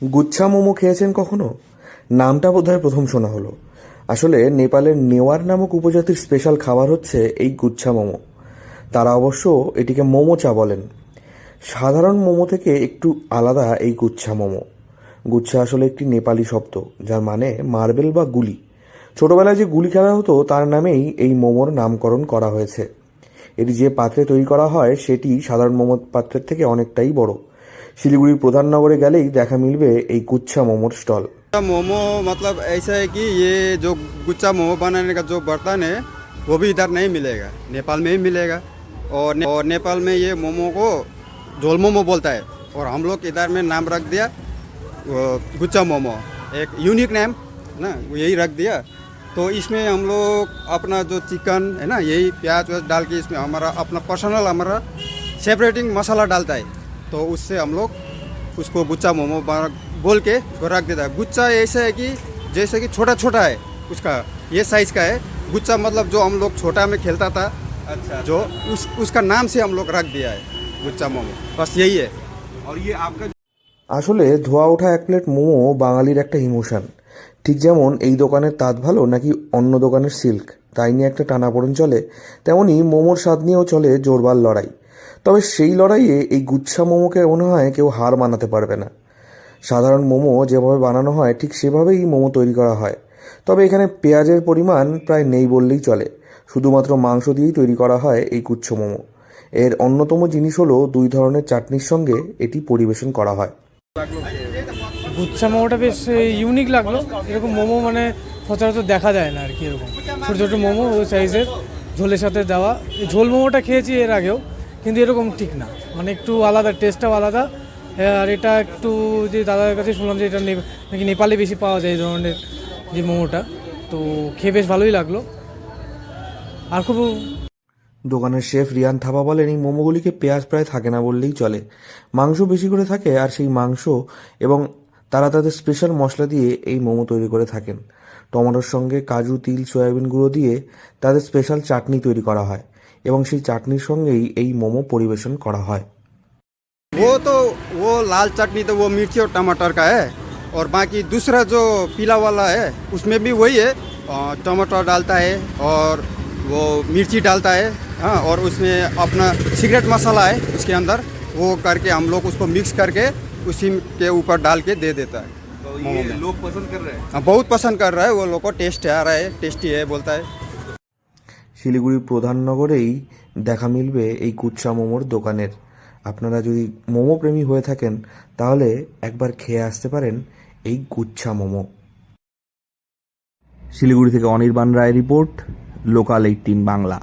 গুচ্ছা মোমো খেয়েছেন কখনো? নামটা বোধহয় প্রথম শোনা হলো। আসলে নেপালের নেওয়ার নামক উপজাতির স্পেশাল খাবার হচ্ছে এই গুচ্ছা মোমো। তারা অবশ্য এটিকে মোমো চা বলেন। সাধারণ মোমো থেকে একটু আলাদা এই গুচ্ছা মোমো। গুচ্ছা আসলে একটি নেপালি শব্দ, যার মানে মার্বেল বা গুলি। ছোটবেলায় যে গুলি খেলা হতো তার নামেই এই মোমোর নামকরণ করা হয়েছে। এটি যে পাত্রে তৈরি করা হয় সেটি সাধারণ মোমোর পাত্রের থেকে অনেকটাই বড়। শিলিগুড়ির প্রধান নগরে গেলেই দেখা মিলবে এই गुच्छा मोमोर स्टॉल। मोमो मतलब ऐसा है कि ये जो गुच्चा मोमो बनाने का जो बर्तन है वो भी इधर नहीं मिलेगा, नेपाल में ही मिलेगा। और नेपाल में ये मोमो को झोल मोमो बोलता है, और हम लोग इधर में नाम रख दिया वो गुच्चा मोमो, एक यूनिक नेम ना, वो यही रख दिया। तो इसमें हम लोग अपना जो चिकन है ना, यही प्याज व्याज डाल के इसमें हमारा अपना पर्सनल हमारा सेपरेटिंग मसाला डालता है, तो उससे हम लोग उसको गुच्चा मोमो बोल के उसको रख देता है। गुच्चा ऐसा है कि जैसे कि छोटा छोटा है, उसका ये साइज़ का है। गुच्चा मतलब जो हम लोग छोटा में खेलता था, अच्छा, जो उसका नाम से हम लोग रख दिया है गुच्चा मोमो, बस यही है। और ये आपका আসলে ধোয়া ওঠা এক প্লেট মোমো বাঙালির একটা ইমোশন। ঠিক যেমন এই দোকানের তাঁত ভালো নাকি অন্য দোকানের সিল্ক, তাই নিয়ে একটা টানাপোড়েন চলে, তেমনি মোমোর স্বাদ নিয়েও চলে জোরবার লড়াই। তবে সেই লড়াইয়ে এই গুচ্ছা মোমোকে মনে হয় কেউ হার মানাতে পারবে না। সাধারণ মোমো যেভাবে বানানো হয় ঠিক সেভাবেই মোমো তৈরি করা হয়। তবে এখানে পেঁয়াজের পরিমাণ প্রায় নেই বললেই চলে। শুধুমাত্র মাংস দিয়েই তৈরি করা হয় এই গুচ্ছ মোমো। এর অন্যতম জিনিস হলো 2 ধরনের চাটনির সঙ্গে এটি পরিবেশন করা হয়। গুচ্ছা মোমোটা বেশ ইউনিক লাগলো। এরকম মোমো মানে সচরাচর দেখা যায় না আর কি। এরকম ছোটো ছোটো মোমো ওই সাইজের ঝোলের সাথে দেওয়া। এই ঝোল মোমোটা খেয়েছি এর আগেও, কিন্তু এরকম ঠিক না, মানে একটু আলাদা, টেস্টটাও আলাদা। আর এটা একটু যে দাদার কাছে শুনলাম যে এটা নাকি নেপালে বেশি পাওয়া যায় এই ধরনের যে মোমোটা, তো খেয়ে বেশ ভালোই লাগলো। আর খুব দোকানের শেফ রিয়ান থাপা বলেন এই মোমোগুলিকে পেঁয়াজ প্রায় থাকে না বললেই চলে। মাংস বেশি করে থাকে, আর সেই মাংস এবং তারা তাদের স্পেশাল মশলা দিয়ে এই মোমো তৈরি করে থাকেন। টমেটোর সঙ্গে কাজু, তিল, সয়াবিন গুঁড়ো দিয়ে তাদের স্পেশাল চাটনি তৈরি করা হয় এবং সেই চাটনির সঙ্গেই এই মোমো পরিবেশন করা হয়। वो लाल चटनी तो वो मिर्ची और टमाटर का है, और बाकी दूसरा जो पीला वाला है उसमें भी वही है, टमाटर डालता है और वो मिर्ची डालता है, हाँ, और उसमें अपना सीक्रेट मसाला है उसके अंदर, वो करके हम लोग उसको मिक्स करके उसी के ऊपर डाल के दे देता है। तो ये लोग पसंद कर रहे हैं। हाँ, बहुत पसंद कर रहा है, वो लोग को टेस्ट आ रहा है, टेस्टी है बोलता है। শিলিগুড়ির প্রধান নগরেই দেখা মিলবে এই গুচ্ছা মোমোর দোকানের। আপনারা যদি মোমো প্রেমী হয়ে থাকেন তাহলে একবার খেয়ে আসতে পারেন এই গুচ্ছা মোমো। শিলিগুড়ি থেকে অনির্বাণ রায় রিপোর্ট, লোকাল 18 বাংলা।